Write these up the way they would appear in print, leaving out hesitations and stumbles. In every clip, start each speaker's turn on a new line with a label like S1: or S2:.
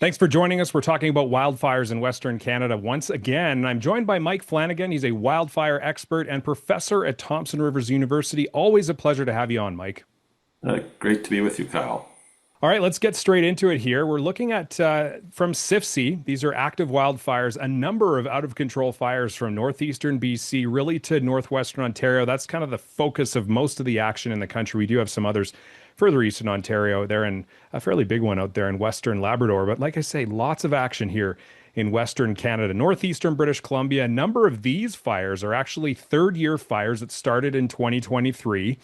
S1: Thanks for joining us. We're talking about wildfires in Western Canada once again. I'm joined by Mike Flannigan. He's a wildfire expert and professor at Thompson Rivers University. Always a pleasure to have you on, Mike.
S2: Great to be with you, Kyle.
S1: All right, let's get straight into it here. We're looking at from CIFC. These are active wildfires, a number of out of control fires from northeastern BC, really to northwestern Ontario. That's kind of the focus of most of the action in the country. We do have some others further east in Ontario. They're in a fairly big one out there in western Labrador. But like I say, lots of action here in Western Canada, northeastern British Columbia. A number of these fires are actually third year fires that started in 2023.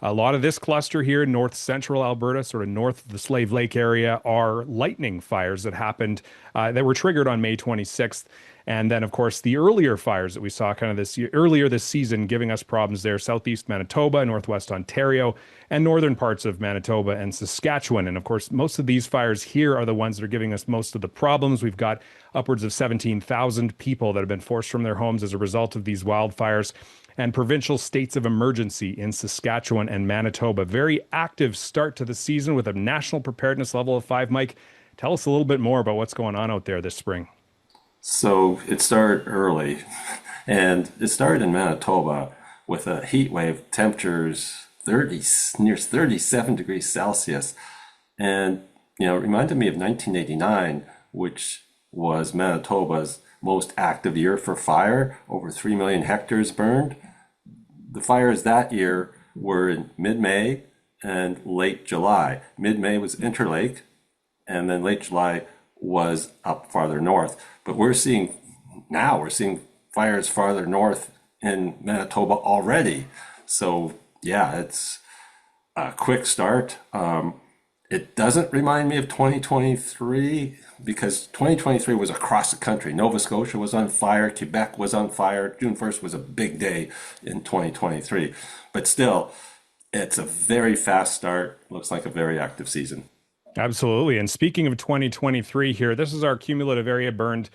S1: A lot of this cluster here in north central Alberta, sort of north of the Slave Lake area, are lightning fires that happened that were triggered on May 26th. And then, of course, the earlier fires that we saw kind of this year, earlier this season, giving us problems there, southeast Manitoba, northwest Ontario, and northern parts of Manitoba and Saskatchewan. And of course, most of these fires here are the ones that are giving us most of the problems. We've got upwards of 17,000 people that have been forced from their homes as a result of these wildfires, and provincial states of emergency in Saskatchewan and Manitoba. Very active start to the season with a national preparedness level of 5. Mike, tell us a little bit more about what's going on out there this spring.
S2: So it started early, and it started in Manitoba with a heat wave, temperatures 30, near 37 degrees Celsius. And, it reminded me of 1989, which was Manitoba's most active year for fire, over 3 million hectares burned. The fires that year were in mid-May and late July. Mid-May was Interlake, and then late July was up farther north. But we're seeing fires farther north in Manitoba already. So yeah, it's a quick start. It doesn't remind me of 2023 because 2023 was across the country. Nova Scotia was on fire. Quebec was on fire. June 1st was a big day in 2023. But still, it's a very fast start. Looks like a very active season.
S1: Absolutely. And speaking of 2023 here, this is our cumulative area burned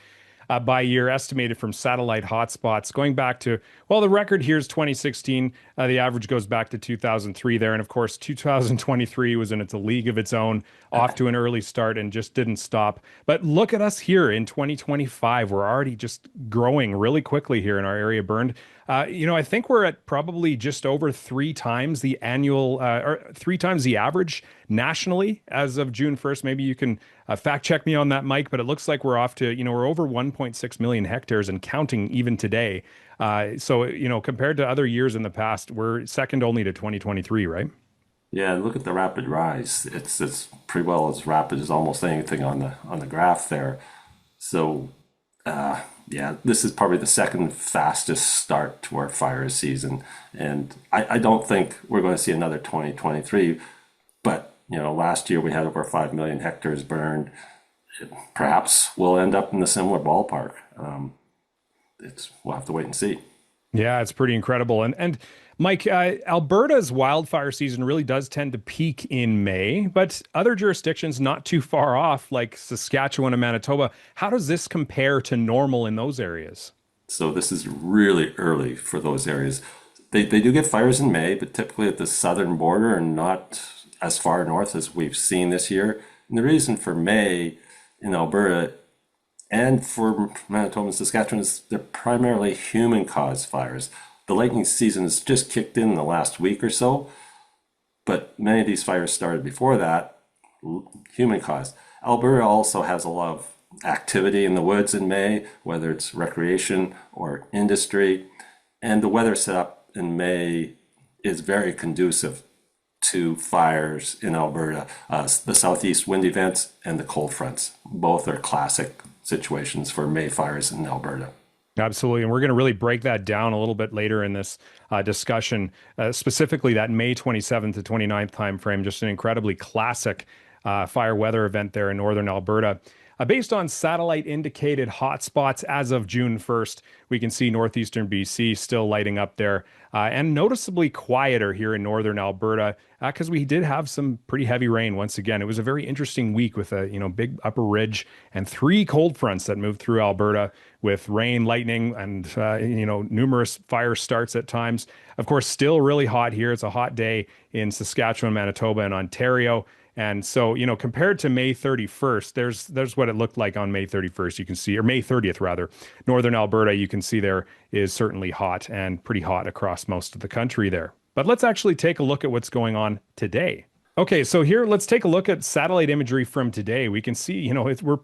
S1: by year estimated from satellite hotspots going back to, well, the record here is 2016. The average goes back to 2003 there. And of course, 2023 was in its a league of its own, off to an early start and just didn't stop. But look at us here in 2025. We're already just growing really quickly here in our area burned. I think we're at probably just over 3 times the annual, or 3 times the average nationally as of June 1st. Maybe you can fact check me on that, Mike, but it looks like we're off to, we're over 1.6 million hectares and counting even today. So, compared to other years in the past, we're second only to 2023, right?
S2: Yeah, look at the rapid rise. It's pretty well as rapid as almost anything on the graph there. So yeah, this is probably the second fastest start to our fire season. And I don't think we're going to see another 2023. But, last year we had over 5 million hectares burned. Perhaps we'll end up in the similar ballpark. We'll have to wait and see.
S1: Yeah, it's pretty incredible. And Mike, Alberta's wildfire season really does tend to peak in May, but other jurisdictions not too far off, like Saskatchewan and Manitoba, how does this compare to normal in those areas?
S2: So this is really early for those areas. They do get fires in May, but typically at the southern border and not as far north as we've seen this year. And the reason for May in Alberta and for Manitoba and Saskatchewan is they're primarily human-caused fires. The lightning season has just kicked in the last week or so, but many of these fires started before that, human-caused. Alberta also has a lot of activity in the woods in May, whether it's recreation or industry, and the weather setup in May is very conducive to fires in Alberta. The southeast wind events and the cold fronts, both are classic situations for May fires in Alberta.
S1: Absolutely. And we're going to really break that down a little bit later in this discussion, specifically that May 27th to 29th timeframe, just an incredibly classic fire weather event there in northern Alberta. Based on satellite indicated hotspots as of June 1st, we can see northeastern BC still lighting up there and noticeably quieter here in northern Alberta because we did have some pretty heavy rain once again. It was a very interesting week with a big upper ridge and 3 cold fronts that moved through Alberta with rain, lightning, and numerous fire starts at times. Of course, still really hot here. It's a hot day in Saskatchewan, Manitoba, and Ontario. And so, compared to May 31st, there's what it looked like on May 31st. You can see, or May 30th rather, northern Alberta, you can see there is certainly hot and pretty hot across most of the country there. But let's actually take a look at what's going on today. Okay, so here let's take a look at satellite imagery from today. We can see, we're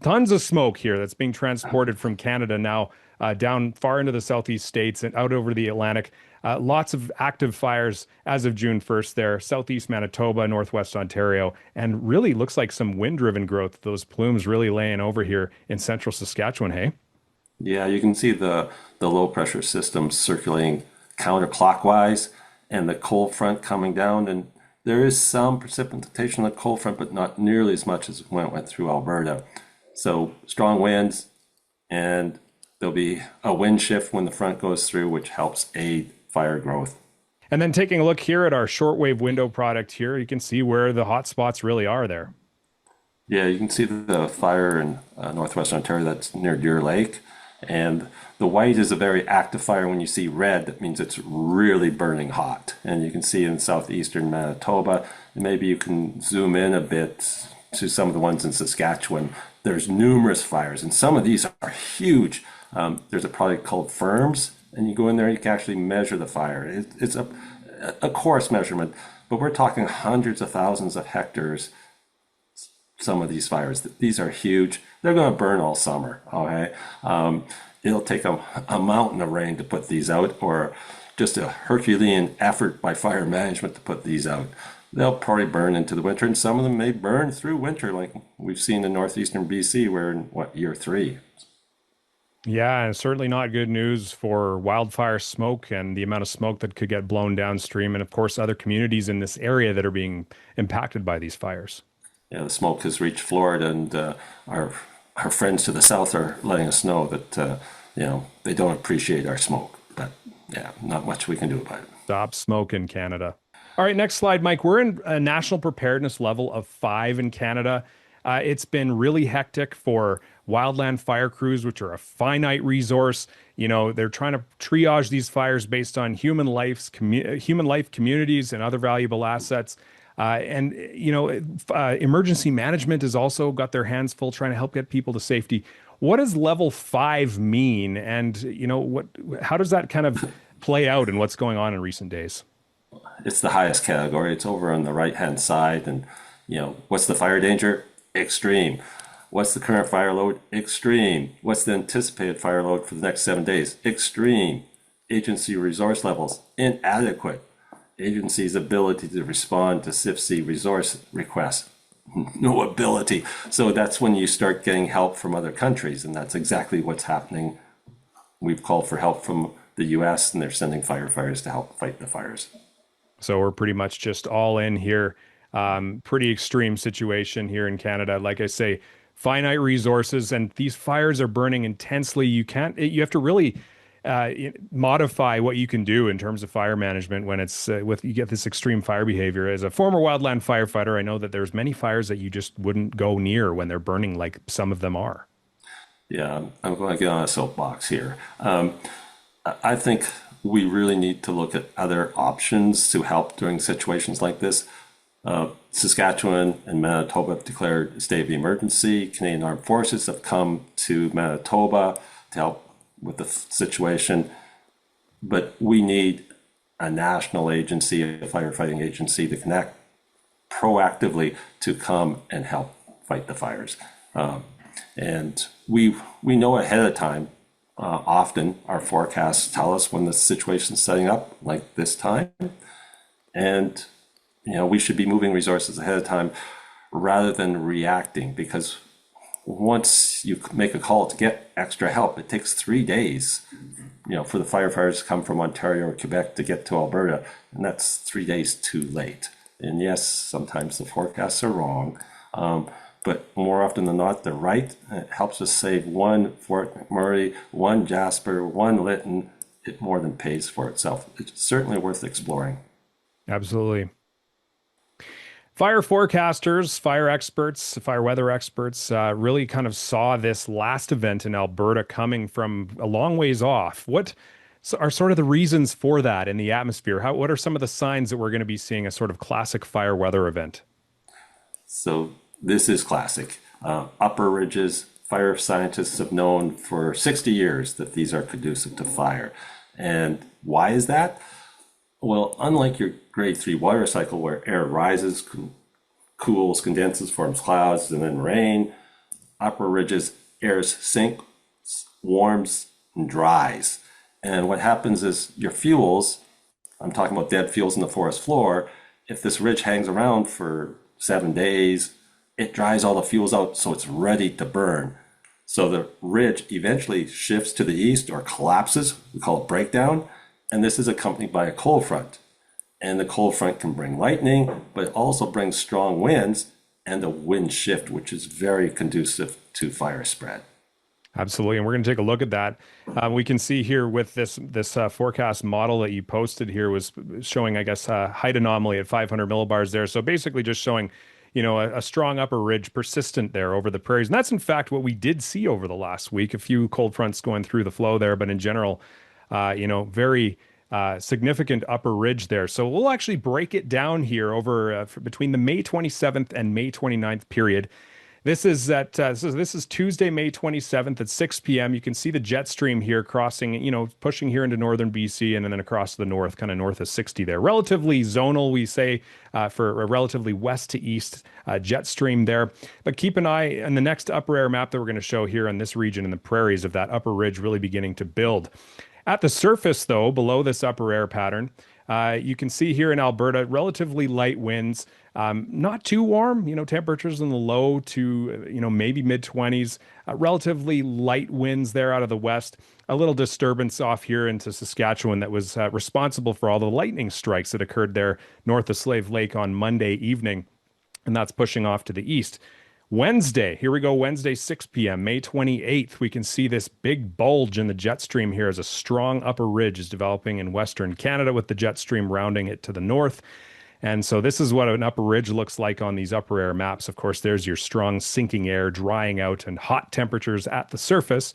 S1: tons of smoke here that's being transported from Canada now down far into the southeast states and out over the Atlantic. Lots of active fires as of June 1st there, southeast Manitoba, northwest Ontario, and really looks like some wind-driven growth. Those plumes really laying over here in central Saskatchewan, hey?
S2: Yeah, you can see the low pressure system circulating counterclockwise and the cold front coming down. And there is some precipitation on the cold front, but not nearly as much as when it went through Alberta. So strong winds, and there'll be a wind shift when the front goes through, which helps aid fire growth.
S1: And then taking a look here at our shortwave window product here, you can see where the hot spots really are there.
S2: Yeah, you can see the fire in northwest Ontario that's near Deer Lake. And the white is a very active fire. When you see red, that means it's really burning hot. And you can see in southeastern Manitoba, maybe you can zoom in a bit to some of the ones in Saskatchewan. There's numerous fires, and some of these are huge. There's a product called Firms, and you go in there and you can actually measure the fire. It's a coarse measurement, but we're talking hundreds of thousands of hectares. Some of these fires, these are huge. They're going to burn all summer. Okay, it'll take a mountain of rain to put these out, or just a Herculean effort by fire management to put these out. They'll probably burn into the winter, and some of them may burn through winter, like we've seen in northeastern BC. We're in year 3.
S1: Yeah, and certainly not good news for wildfire smoke and the amount of smoke that could get blown downstream, and of course other communities in this area that are being impacted by these fires.
S2: Yeah, the smoke has reached Florida, and our friends to the south are letting us know that they don't appreciate our smoke. But yeah, not much we can do about it.
S1: Stop smoke in Canada. All right, next slide, Mike. We're in a national preparedness level of 5 in Canada. It's been really hectic for wildland fire crews, which are a finite resource. They're trying to triage these fires based on human life, communities, and other valuable assets. Emergency management has also got their hands full trying to help get people to safety. What does level 5 mean? And, how does that kind of play out in what's going on in recent days?
S2: It's the highest category. It's over on the right-hand side. And, what's the fire danger? Extreme. What's the current fire load? Extreme. What's the anticipated fire load for the next 7 days? Extreme. Agency resource levels? Inadequate. Agency's ability to respond to CIFC resource requests? No ability. So that's when you start getting help from other countries, and that's exactly what's happening. We've called for help from the US, and they're sending firefighters to help fight the fires.
S1: So we're pretty much just all in here. Pretty extreme situation here in Canada. Like I say, finite resources, and these fires are burning intensely. You have to really modify what you can do in terms of fire management when it's you get this extreme fire behavior. As a former wildland firefighter, I know that there's many fires that you just wouldn't go near when they're burning, like some of them are.
S2: Yeah, I'm going to get on a soapbox here. I think we really need to look at other options to help during situations like this. Saskatchewan and Manitoba have declared a state of emergency. Canadian Armed Forces have come to Manitoba to help with the situation, but we need a national agency, a firefighting agency, to connect proactively to come and help fight the fires. And we know ahead of time. Often our forecasts tell us when the situation's setting up, like this time, and we should be moving resources ahead of time rather than reacting, because once you make a call to get extra help, it takes 3 days, for the firefighters to come from Ontario or Quebec to get to Alberta, and that's 3 days too late. And yes, sometimes the forecasts are wrong, but more often than not, they're right. It helps us save one Fort McMurray, one Jasper, one Lytton. It more than pays for itself. It's certainly worth exploring.
S1: Absolutely. Fire forecasters, fire experts, fire weather experts really kind of saw this last event in Alberta coming from a long ways off. What are sort of the reasons for that in the atmosphere? What are some of the signs that we're going to be seeing a sort of classic fire weather event?
S2: So this is classic. Upper ridges, fire scientists have known for 60 years that these are conducive to fire. And why is that? Well, unlike your grade 3 water cycle where air rises, cools, condenses, forms clouds, and then rain, upper ridges, air sinks, warms, and dries. And what happens is your fuels, I'm talking about dead fuels in the forest floor, if this ridge hangs around for 7 days, it dries all the fuels out so it's ready to burn. So the ridge eventually shifts to the east or collapses, we call it breakdown, and this is accompanied by a cold front. And the cold front can bring lightning, but it also brings strong winds and a wind shift, which is very conducive to fire spread.
S1: Absolutely, and we're going to take a look at that. We can see here with this forecast model that you posted here was showing, I guess, height anomaly at 500 millibars there. So basically, just showing, a strong upper ridge persistent there over the prairies, and that's in fact what we did see over the last week. A few cold fronts going through the flow there, but in general, very significant upper ridge there. So we'll actually break it down here over between the May 27th and May 29th period. This is this is Tuesday, May 27th at 6 p.m. You can see the jet stream here crossing, pushing here into northern BC and then across the north, kind of north of 60 there. Relatively zonal, we say, for a relatively west to east jet stream there. But keep an eye on the next upper air map that we're going to show here on this region in the prairies of that upper ridge really beginning to build. At the surface, though, below this upper air pattern, you can see here in Alberta, relatively light winds, not too warm, temperatures in the low to, maybe mid 20s, relatively light winds there out of the west, a little disturbance off here into Saskatchewan that was responsible for all the lightning strikes that occurred there north of Slave Lake on Monday evening, and that's pushing off to the east. Wednesday, here we go, Wednesday, 6 p.m., May 28th, we can see this big bulge in the jet stream here as a strong upper ridge is developing in Western Canada with the jet stream rounding it to the north. And so this is what an upper ridge looks like on these upper air maps. Of course, there's your strong sinking air drying out and hot temperatures at the surface.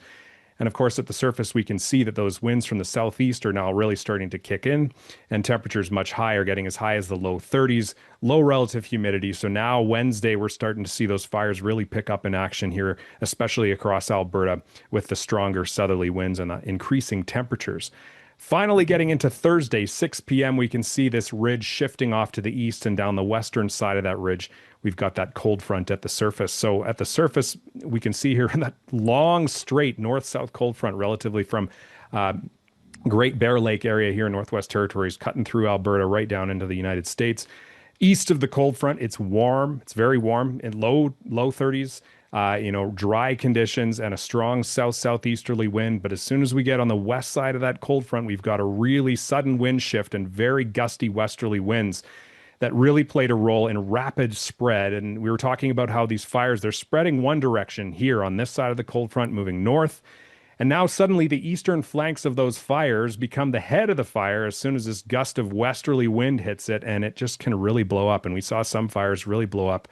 S1: And of course, at the surface, we can see that those winds from the southeast are now really starting to kick in, and temperatures much higher, getting as high as the low 30s, low relative humidity. So now Wednesday, we're starting to see those fires really pick up in action here, especially across Alberta with the stronger southerly winds and the increasing temperatures. Finally, getting into Thursday, 6 p.m., we can see this ridge shifting off to the east, and down the western side of that ridge, we've got that cold front at the surface. So at the surface, we can see here that long, straight north-south cold front relatively from Great Bear Lake area here in Northwest Territories, cutting through Alberta right down into the United States. East of the cold front, it's warm. It's very warm in low 30s. Dry conditions and a strong south-southeasterly wind. But as soon as we get on the west side of that cold front, we've got a really sudden wind shift and very gusty westerly winds that really played a role in rapid spread. And we were talking about how these fires, they're spreading one direction here on this side of the cold front, moving north. And now suddenly the eastern flanks of those fires become the head of the fire as soon as this gust of westerly wind hits it, and it just can really blow up. And we saw some fires really blow up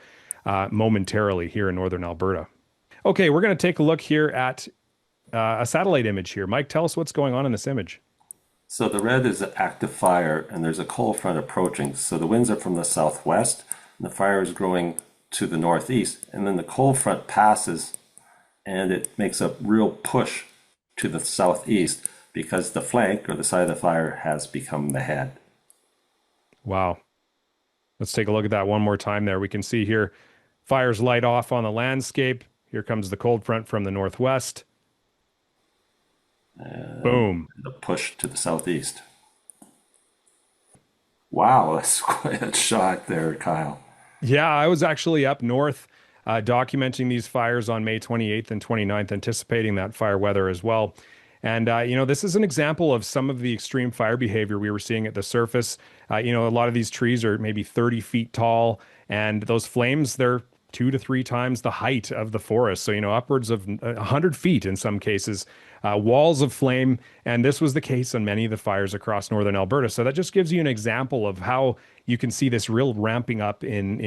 S1: momentarily here in northern Alberta. Okay, we're going to take a look here at a satellite image here. Mike, tell us what's going on in this image.
S2: So the red is an active fire, and there's a cold front approaching. So the winds are from the southwest, and the fire is growing to the northeast. And then the cold front passes, and it makes a real push to the southeast because the flank or the side of the fire has become the head.
S1: Wow. Let's take a look at that one more time there. We can see here fires light off on the landscape. Here comes the cold front from the northwest. Boom.
S2: The push to the southeast. Wow, that's quite a shot there, Kyle.
S1: Yeah, I was actually up north documenting these fires on May 28th and 29th, anticipating that fire weather as well. And, this is an example of some of the extreme fire behavior we were seeing at the surface. A lot of these trees are maybe 30 feet tall, and those flames, they're 2 to 3 times the height of the forest. So, upwards of 100 feet in some cases, walls of flame. And this was the case on many of the fires across northern Alberta. So that just gives you an example of how you can see this real ramping up in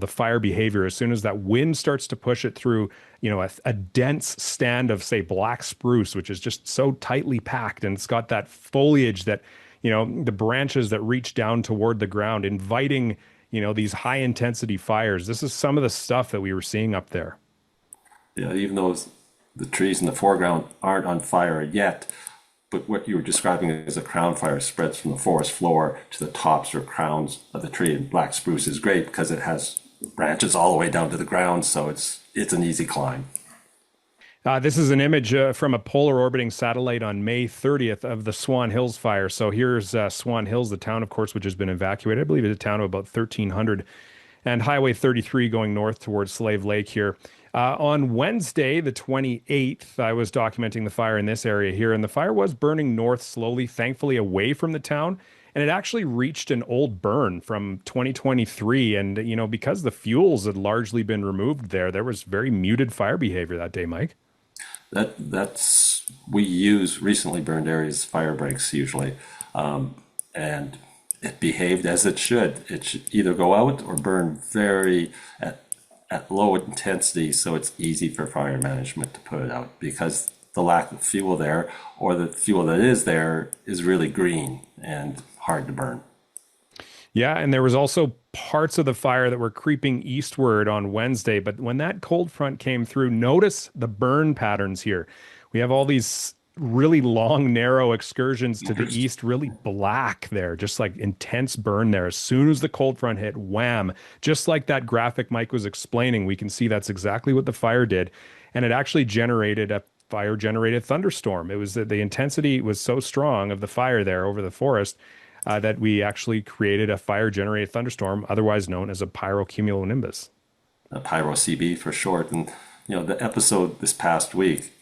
S1: the fire behavior as soon as that wind starts to push it through, a dense stand of, say, black spruce, which is just so tightly packed. And it's got that foliage that, the branches that reach down toward the ground, inviting these high intensity fires. This is some of the stuff that we were seeing up there.
S2: Yeah, even though the trees in the foreground aren't on fire yet, but what you were describing as a crown fire spreads from the forest floor to the tops or crowns of the tree. And black spruce is great because it has branches all the way down to the ground, so it's an easy climb.
S1: This is an image from a polar orbiting satellite on May 30th of the Swan Hills fire. So here's Swan Hills, the town, of course, which has been evacuated. I believe it's a town of about 1,300, and Highway 33 going north towards Slave Lake here. On Wednesday, the 28th, I was documenting the fire in this area here, and the fire was burning north slowly, thankfully away from the town. And it actually reached an old burn from 2023. And, because the fuels had largely been removed there was very muted fire behavior that day, Mike.
S2: That's we use recently burned areas fire breaks usually, and it behaved as it should. It should either go out or burn very at low intensity, so it's easy for fire management to put it out because the lack of fuel there, or the fuel that is there, is really green and hard to burn.
S1: Yeah, and there was also parts of the fire that were creeping eastward on Wednesday, but when that cold front came through, notice the burn patterns here. We have all these really long, narrow excursions to the east, really black there, just like intense burn there. As soon as the cold front hit, wham, just like that graphic Mike was explaining, we can see that's exactly what the fire did. And it actually generated a fire-generated thunderstorm. It was the intensity was so strong of the fire there over the forest that we actually created a fire-generated thunderstorm, otherwise known as a pyrocumulonimbus.
S2: A pyro CB for short. And the episode this past week,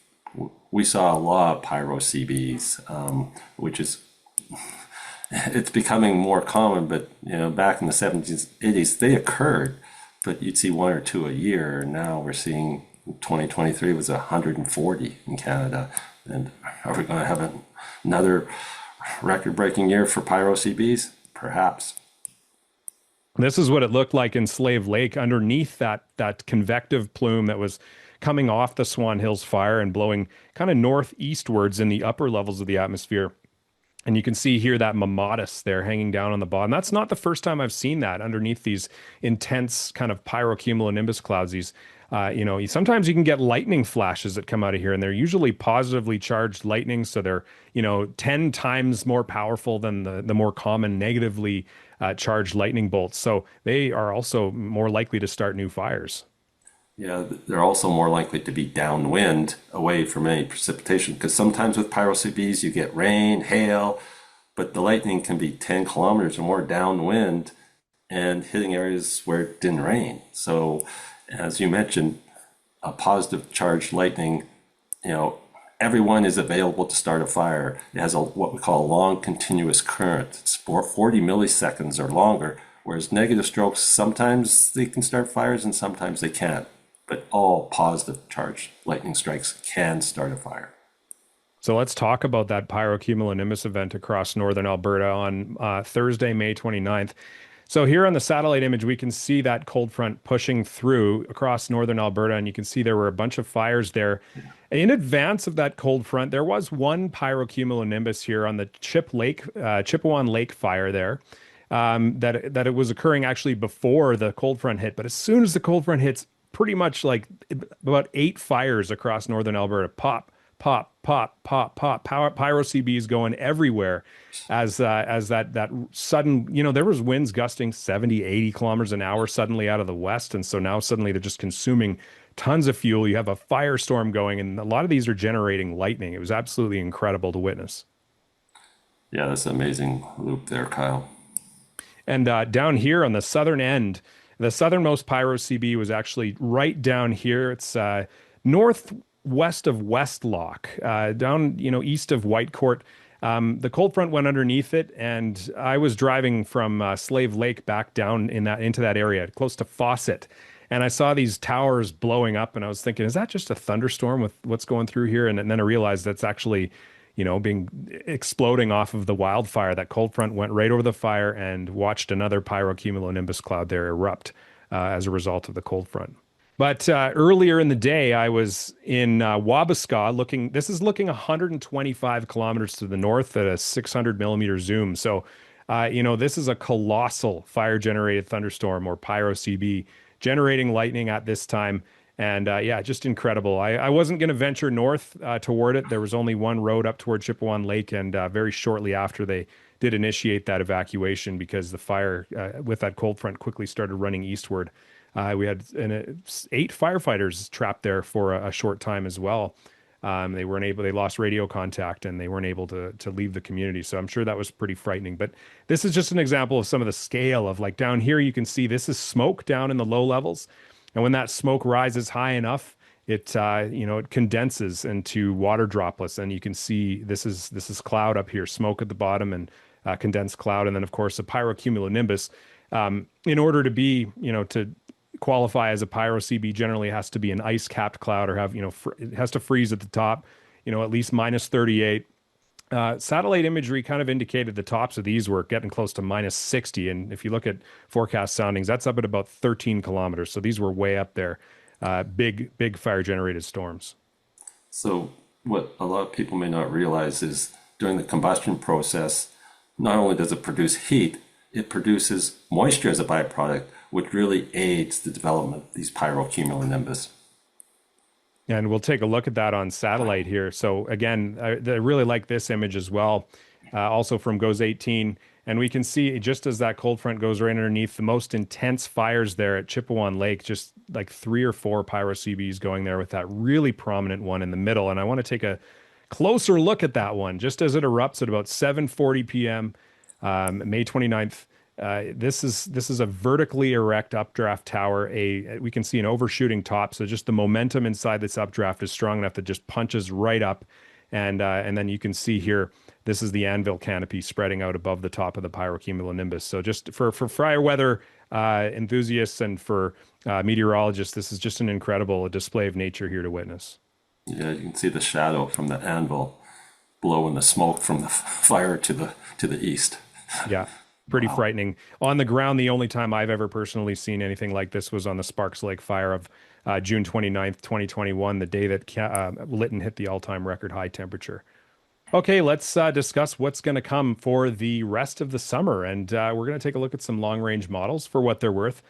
S2: we saw a lot of pyro CBs, which is it's becoming more common. But back in the 70s, 80s, they occurred, but you'd see one or two a year. Now we're seeing 2023 was 140 in Canada, and are we going to have another record-breaking year for pyro CBs? Perhaps.
S1: This is what it looked like in Slave Lake underneath that convective plume that was coming off the Swan Hills fire and blowing kind of northeastwards in the upper levels of the atmosphere. And you can see here that mammatus there hanging down on the bottom. That's not the first time I've seen that underneath these intense kind of pyrocumulonimbus clouds. These sometimes you can get lightning flashes that come out of here, and they're usually positively charged lightning. So they're, 10 times more powerful than the more common negatively charged lightning bolts. So they are also more likely to start new fires.
S2: Yeah, they're also more likely to be downwind away from any precipitation, because sometimes with pyro CBs you get rain, hail, but the lightning can be 10 kilometers or more downwind and hitting areas where it didn't rain. So as you mentioned, a positive charged lightning, everyone is available to start a fire. It has what we call a long continuous current. It's 40 milliseconds or longer, whereas negative strokes, sometimes they can start fires and sometimes they can't. But all positive charged lightning strikes can start a fire.
S1: So let's talk about that pyrocumulonimbus event across northern Alberta on Thursday, May 29th. So here on the satellite image, we can see that cold front pushing through across northern Alberta, and you can see there were a bunch of fires there. In advance of that cold front, there was one pyrocumulonimbus here on the Chipewyan Lake fire there, that it was occurring actually before the cold front hit. But as soon as the cold front hits, pretty much like about 8 fires across northern Alberta, pop, pop, pop, pop, pop, pyro CBs going everywhere as that sudden, there was winds gusting 70, 80 kilometers an hour suddenly out of the west. And so now suddenly they're just consuming tons of fuel. You have a firestorm going, and a lot of these are generating lightning. It was absolutely incredible to witness.
S2: Yeah, that's an amazing loop there, Kyle.
S1: And down here on the southern end, the southernmost pyro CB was actually right down here. It's northwest of Westlock, down east of Whitecourt. The cold front went underneath it, and I was driving from Slave Lake back down into that area, close to Fawcett, and I saw these towers blowing up, and I was thinking, is that just a thunderstorm with what's going through here? And then I realized that's actually being exploding off of the wildfire. That cold front went right over the fire and watched another pyrocumulonimbus cloud there erupt as a result of the cold front. But earlier in the day, I was in Wabasca looking 125 kilometers to the north at a 600 millimeter zoom. So This is a colossal fire generated thunderstorm, or Pyro CB, generating lightning at this time. And yeah, just incredible. I wasn't going to venture north toward it. There was only one road up toward Chippewa Lake, and very shortly after they did initiate that evacuation, because the fire with that cold front quickly started running eastward. We had 8 firefighters trapped there for a short time as well. They weren't able, they lost radio contact, and they weren't able to leave the community. So I'm sure that was pretty frightening. But this is just an example of some of the scale of, like, down here, you can see this is smoke down in the low levels. And when that smoke rises high enough, it condenses into water droplets, and you can see this is cloud up here, smoke at the bottom, and condensed cloud, and then of course a pyrocumulonimbus. In order to be, to qualify as a pyro CB, generally has to be an ice capped cloud, or have, it has to freeze at the top, at least minus 38. Satellite imagery kind of indicated the tops of these were getting close to minus 60. And if you look at forecast soundings, that's up at about 13 kilometers. So these were way up there. Big fire generated storms.
S2: So what a lot of people may not realize is during the combustion process, not only does it produce heat, it produces moisture as a byproduct, which really aids the development of these pyrocumulonimbus.
S1: And we'll take a look at that on satellite here. So again, I really like this image as well, also from GOES 18. And we can see, just as that cold front goes right underneath, the most intense fires there at Chippewa Lake, just like 3 or 4 pyro CBs going there, with that really prominent one in the middle. And I want to take a closer look at that one, just as it erupts at about 7:40 p.m., May 29th. This is a vertically erect updraft tower. We can see an overshooting top, so just the momentum inside this updraft is strong enough that just punches right up, and then you can see here, this is the anvil canopy spreading out above the top of the pyrocumulonimbus. So just for fire weather enthusiasts and for meteorologists, this is just an incredible display of nature here to witness.
S2: Yeah, you can see the shadow from the anvil blowing the smoke from the fire to the east.
S1: Yeah. Pretty frightening. On the ground, the only time I've ever personally seen anything like this was on the Sparks Lake fire of June 29th, 2021, the day that Lytton hit the all-time record high temperature. Okay, let's discuss what's going to come for the rest of the summer. And we're going to take a look at some long-range models for what they're worth.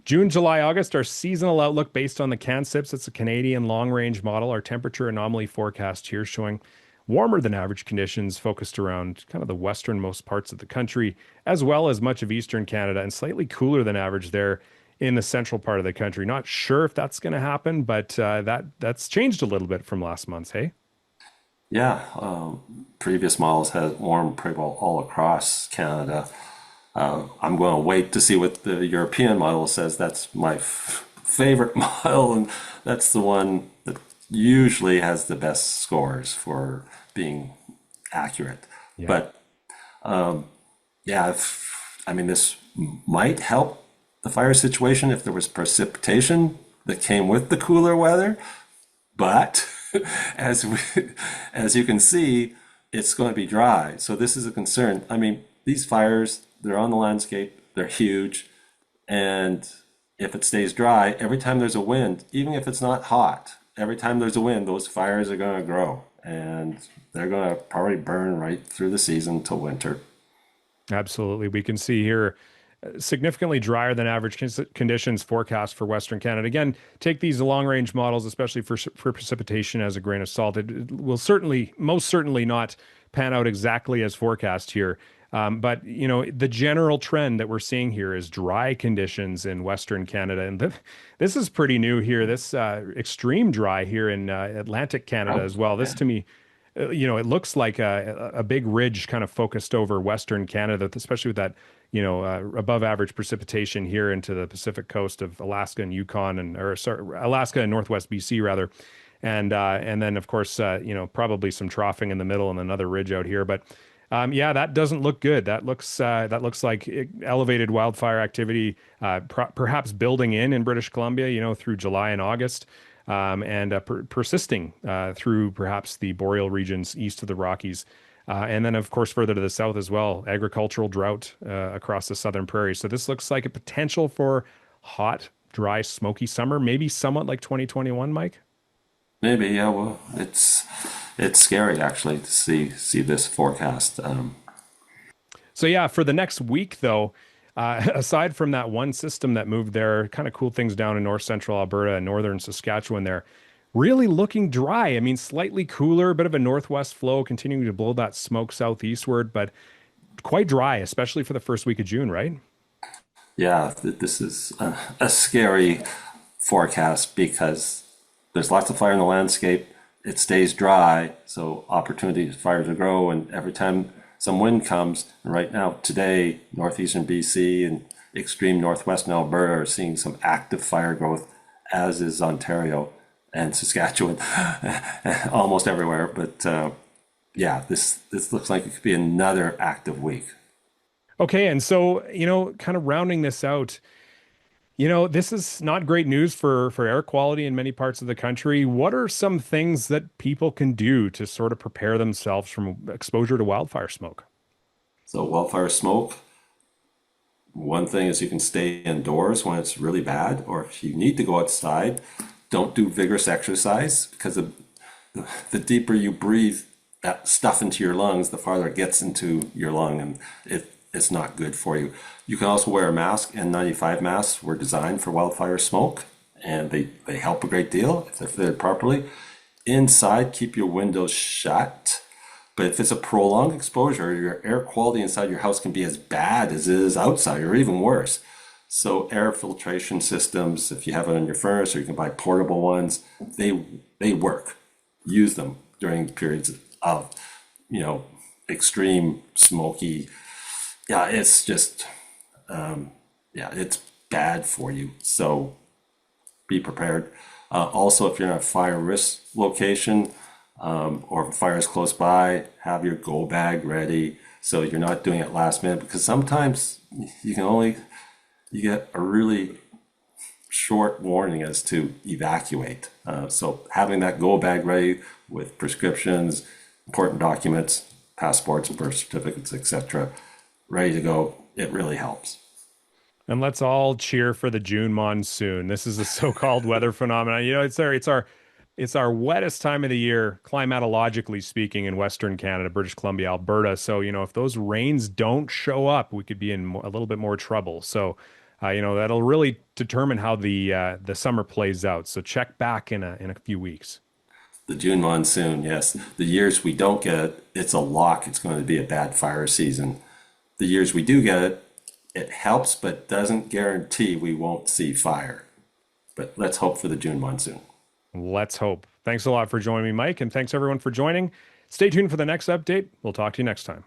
S1: June, July, August, our seasonal outlook based on the CanSIPS. It's a Canadian long-range model. Our temperature anomaly forecast here showing warmer than average conditions focused around kind of the westernmost parts of the country, as well as much of eastern Canada, and slightly cooler than average there in the central part of the country. Not sure if that's going to happen, but that's changed a little bit from last month's, hey?
S2: Yeah, previous models had warm pretty well all across Canada. I'm going to wait to see what the European model says. That's my favorite model, and that's the one that usually has the best scores for being accurate. Yeah. But yeah, this might help the fire situation if there was precipitation that came with the cooler weather. But as you can see, it's going to be dry. So this is a concern. These fires, they're on the landscape, they're huge. And if it stays dry, every time there's a wind, even if it's not hot, every time there's a wind, those fires are going to grow, and they're going to probably burn right through the season till winter.
S1: Absolutely. We can see here significantly drier than average conditions forecast for Western Canada. Again, take these long-range models, especially for precipitation, as a grain of salt. It will most certainly not pan out exactly as forecast here. But the general trend that we're seeing here is dry conditions in Western Canada, and this is pretty new here. This extreme dry here in Atlantic Canada as well. This, to me, it looks like a big ridge kind of focused over Western Canada, especially with that above average precipitation here into the Pacific coast of Alaska and Yukon, Alaska and Northwest BC rather, and then of course probably some troughing in the middle and another ridge out here, but. Yeah, that doesn't look good. That looks like elevated wildfire activity, perhaps building in British Columbia, through July and August, and persisting through perhaps the boreal regions east of the Rockies, and then of course further to the south as well. Agricultural drought across the southern prairies. So this looks like a potential for hot, dry, smoky summer, maybe somewhat like 2021, Mike.
S2: Maybe, yeah. Well, it's scary actually to see this forecast.
S1: So yeah, for the next week though, aside from that one system that moved there, kind of cooled things down in north central Alberta and northern Saskatchewan there, really looking dry. I mean, slightly cooler, a bit of a northwest flow continuing to blow that smoke southeastward, but quite dry, especially for the first week of June, right?
S2: Yeah, this is a scary forecast because there's lots of fire in the landscape. It stays dry, so opportunities for fire to grow. And every time some wind comes, and right now today, northeastern BC and extreme northwestern Alberta are seeing some active fire growth, as is Ontario and Saskatchewan, almost everywhere. But yeah, this looks like it could be another active week.
S1: Okay, and so, kind of rounding this out, this is not great news for air quality in many parts of the country. What are some things that people can do to sort of prepare themselves from exposure to wildfire smoke?
S2: So wildfire smoke, one thing is you can stay indoors when it's really bad, or if you need to go outside, don't do vigorous exercise because the deeper you breathe that stuff into your lungs, the farther it gets into your lung, and it's not good for you. You can also wear a mask. N95 masks were designed for wildfire smoke, and they help a great deal if they're fitted properly. Inside, keep your windows shut. But if it's a prolonged exposure, your air quality inside your house can be as bad as it is outside, or even worse. So air filtration systems, if you have it on your furnace, or you can buy portable ones, they work. Use them during periods of, extreme smoky. Yeah, it's just, yeah, it's bad for you. So be prepared. Also, if you're in a fire risk location, or if a fire is close by, have your go bag ready so you're not doing it last minute, because sometimes you get a really short warning as to evacuate. So having that go bag ready with prescriptions, important documents, passports, birth certificates, etc., ready to go, it really helps.
S1: And let's all cheer for the June monsoon. This is a so-called weather phenomenon. It's our wettest time of the year, climatologically speaking, in Western Canada, British Columbia, Alberta. So, if those rains don't show up, we could be in a little bit more trouble. So, that'll really determine how the summer plays out. So check back in a few weeks.
S2: The June monsoon, yes. The years we don't get it, it's a lock. It's going to be a bad fire season. The years we do get it, it helps, but doesn't guarantee we won't see fire. But let's hope for the June monsoon.
S1: Let's hope. Thanks a lot for joining me, Mike, and thanks everyone for joining. Stay tuned for the next update. We'll talk to you next time.